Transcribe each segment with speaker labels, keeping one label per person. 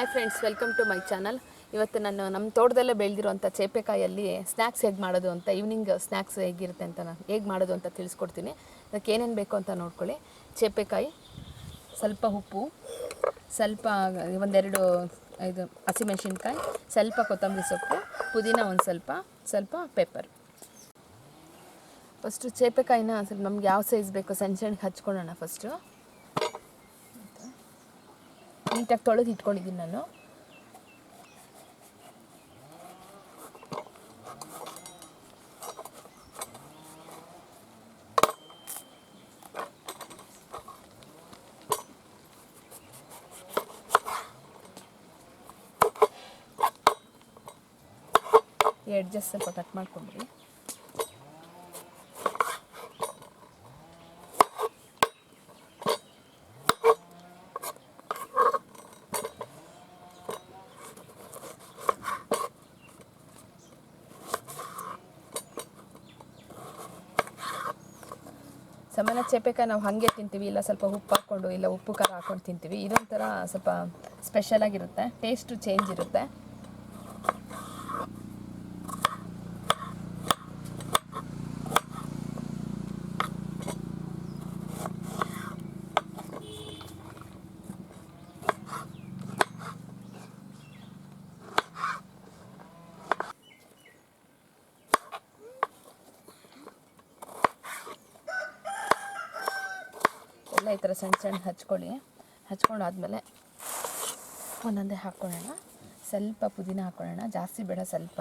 Speaker 1: Hi friends, welcome to my channel. ಇವತ್ತು ನಾನು ನಮ್ಮ ತೋಟದಲ್ಲೇ ಬೆಳೆದಿರುವಂಥ ಚೇಪೆಕಾಯಲ್ಲಿ ಸ್ನ್ಯಾಕ್ಸ್ ಹೇಗೆ ಮಾಡೋದು ಅಂತ, ಈವ್ನಿಂಗ್ ಸ್ನ್ಯಾಕ್ಸ್ ಹೇಗಿರುತ್ತೆ ಅಂತ ನಾನು ಹೇಗೆ ಮಾಡೋದು ಅಂತ ತಿಳಿಸ್ಕೊಡ್ತೀನಿ. ಅದಕ್ಕೆ ಏನೇನು ಬೇಕು ಅಂತ ನೋಡ್ಕೊಳ್ಳಿ. ಚೇಪೆಕಾಯಿ, ಸ್ವಲ್ಪ ಉಪ್ಪು, ಸ್ವಲ್ಪ ಒಂದೆರಡು ಇದು ಹಸಿಮೆಣಸಿನ್ಕಾಯಿ, ಸ್ವಲ್ಪ ಕೊತ್ತಂಬರಿ ಸೊಪ್ಪು, ಪುದೀನ ಒಂದು ಸ್ವಲ್ಪ ಪೆಪ್ಪರ್. ಫಸ್ಟು ಚೇಪೆಕಾಯಿನ ಸ್ವಲ್ಪ ನಮ್ಗೆ ಯಾವ ಸೈಜ್ ಬೇಕೋ ಸಣ್ಣ ಸಣ್ಣಗೆ ಹಚ್ಕೊಳ್ಳೋಣ. ಫಸ್ಟು ನೀಟಾಗಿ ತೊಳೆದು ಇಟ್ಕೊಂಡಿದ್ದೀನಿ ನಾನು. ಎಡ್ಜಸ್ ಸ್ವಲ್ಪ ಕಟ್ ಮಾಡ್ಕೊಂಡ್ರಿ. ಸಾಮಾನ್ಯ ಚೇಪೆಕಾಯಿ ನಾವು ಹಾಗೆ ತಿಂತೀವಿ, ಇಲ್ಲ ಸ್ವಲ್ಪ ಉಪ್ಪು ಹಾಕ್ಕೊಂಡು, ಇಲ್ಲ ಉಪ್ಪು ಖಾರ ಹಾಕ್ಕೊಂಡು ತಿಂತೀವಿ. ಇದೊಂಥರ ಸ್ವಲ್ಪ ಸ್ಪೆಷಲಾಗಿರುತ್ತೆ, ಟೇಸ್ಟು ಚೇಂಜ್ ಇರುತ್ತೆ. ಎಲ್ಲ ಈ ಥರ ಸಣ್ಣ ಸಣ್ಣ ಹಚ್ಕೊಂಡಾದ್ಮೇಲೆ ಒಂದೊಂದೇ ಹಾಕ್ಕೊಳ್ಳೋಣ. ಸ್ವಲ್ಪ ಪುದೀನ ಹಾಕ್ಕೊಳ್ಳೋಣ, ಜಾಸ್ತಿ ಬೇಡ, ಸ್ವಲ್ಪ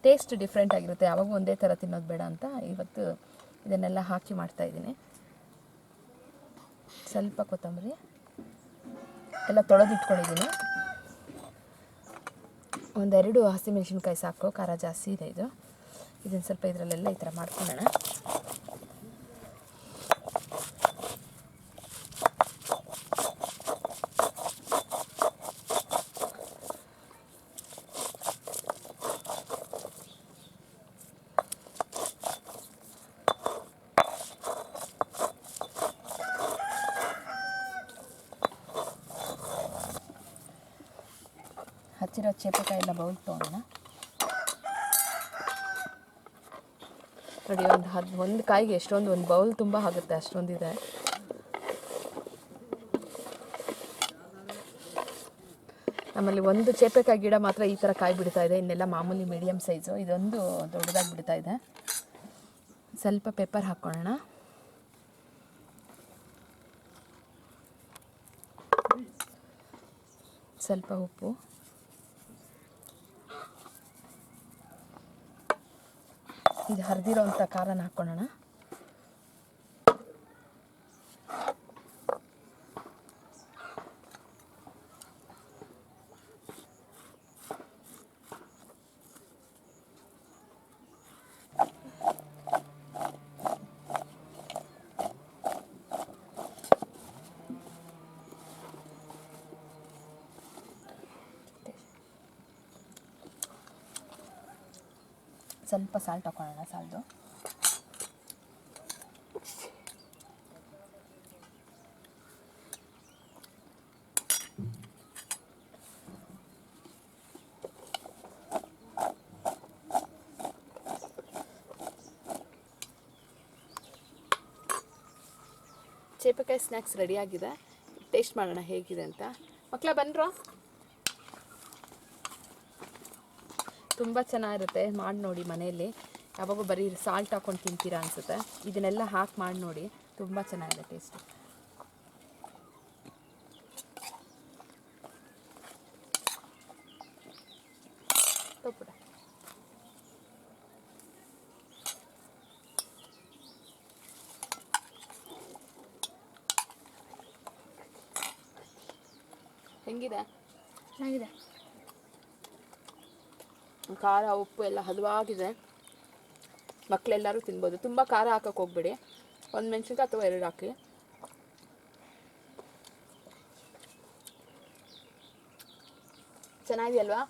Speaker 1: ಟೇಸ್ಟ್ ಡಿಫ್ರೆಂಟ್ ಆಗಿರುತ್ತೆ. ಯಾವಾಗೂ ಒಂದೇ ಥರ ತಿನ್ನೋದು ಬೇಡ ಅಂತ ಇವತ್ತು ಇದನ್ನೆಲ್ಲ ಹಾಕಿ ಮಾಡ್ತಾಯಿದ್ದೀನಿ. ಸ್ವಲ್ಪ ಕೊತ್ತಂಬರಿ ಎಲ್ಲ ತೊಳೆದಿಟ್ಕೊಂಡಿದ್ದೀನಿ. ಒಂದೆರಡು ಹಸಿಮೆಣಸಿನ್ಕಾಯಿ ಸಾಕು, ಖಾರ ಜಾಸ್ತಿ ಇದೆ ಇದು. ಇದನ್ನು ಸ್ವಲ್ಪ ಇದರಲ್ಲೆಲ್ಲ ಈ ಥರ ಮಾಡ್ಕೊಳ್ಳೋಣ. ಹಚ್ಚಿರೋ ಚೇಪೆಕಾಯಿ ಎಲ್ಲ ಬೌಲ್ ತೊಗೊಳ್ಳೋಣ. ನೋಡಿ, ಒಂದು ಕಾಯಿಗೆ ಎಷ್ಟೊಂದು, ಒಂದು ಬೌಲ್ ತುಂಬ ಆಗುತ್ತೆ, ಅಷ್ಟೊಂದಿದೆ. ನಮ್ಮಲ್ಲಿ ಒಂದು ಚೇಪೆಕಾಯಿ ಗಿಡ ಮಾತ್ರ ಈ ಥರ ಕಾಯಿ ಬಿಡ್ತಾ ಇದೆ, ಇನ್ನೆಲ್ಲ ಮಾಮೂಲಿ ಮೀಡಿಯಮ್ ಸೈಜು. ಇದೊಂದು ದೊಡ್ಡದಾಗಿ ಬಿಡ್ತಾ ಇದೆ. ಸ್ವಲ್ಪ ಪೆಪ್ಪರ್ ಹಾಕ್ಕೊಳ್ಳೋಣ. ಸ್ವಲ್ಪ ಉಪ್ಪು, ಇದು ಹರಿದಿರೋಂಥ ಖಾರನ ಹಾಕ್ಕೊಳ್ಳೋಣ. ಸ್ವಲ್ಪ ಸಾಲ್ಟ್ ಹಾಕೊಳ್ಳೋಣ, ಸಾಲ್ಟು. ಚೇಪೆಕಾಯಿ ಸ್ನ್ಯಾಕ್ಸ್ ರೆಡಿಯಾಗಿದೆ. ಟೇಸ್ಟ್ ಮಾಡೋಣ ಹೇಗಿದೆ ಅಂತ. ಮಕ್ಕಳ ಬಂದ್ರೋ? ತುಂಬ ಚೆನ್ನಾಗಿರುತ್ತೆ, ಮಾಡಿ ನೋಡಿ ಮನೆಯಲ್ಲಿ. ಯಾವಾಗೂ ಬರೀ ಸಾಲ್ಟ್ ಹಾಕ್ಕೊಂಡು ತಿಂತೀರಾ ಅನಿಸುತ್ತೆ. ಇದನ್ನೆಲ್ಲ ಹಾಕಿ ಮಾಡಿ ನೋಡಿ, ತುಂಬ ಚೆನ್ನಾಗಿದೆ ಟೇಸ್ಟ್. ತಪ್ಪುಡ ಹೆಂಗಿದೆ? ಚೆನ್ನಾಗಿದೆ. ಖಾರ ಉಪ್ಪು ಎಲ್ಲ ಹದವಾಗಿದೆ, ಮಕ್ಕಳೆಲ್ಲರೂ ತಿನ್ಬೋದು. ತುಂಬ ಖಾರ ಹಾಕೋಕ್ಕೆ ಹೋಗ್ಬೇಡಿ, ಒಂದು ಮೆಣಸಿನ್ಕಾಯಿ ಅಥವಾ 2 ಹಾಕಿ. ಚೆನ್ನಾಗಿದೆಯಲ್ವಾ?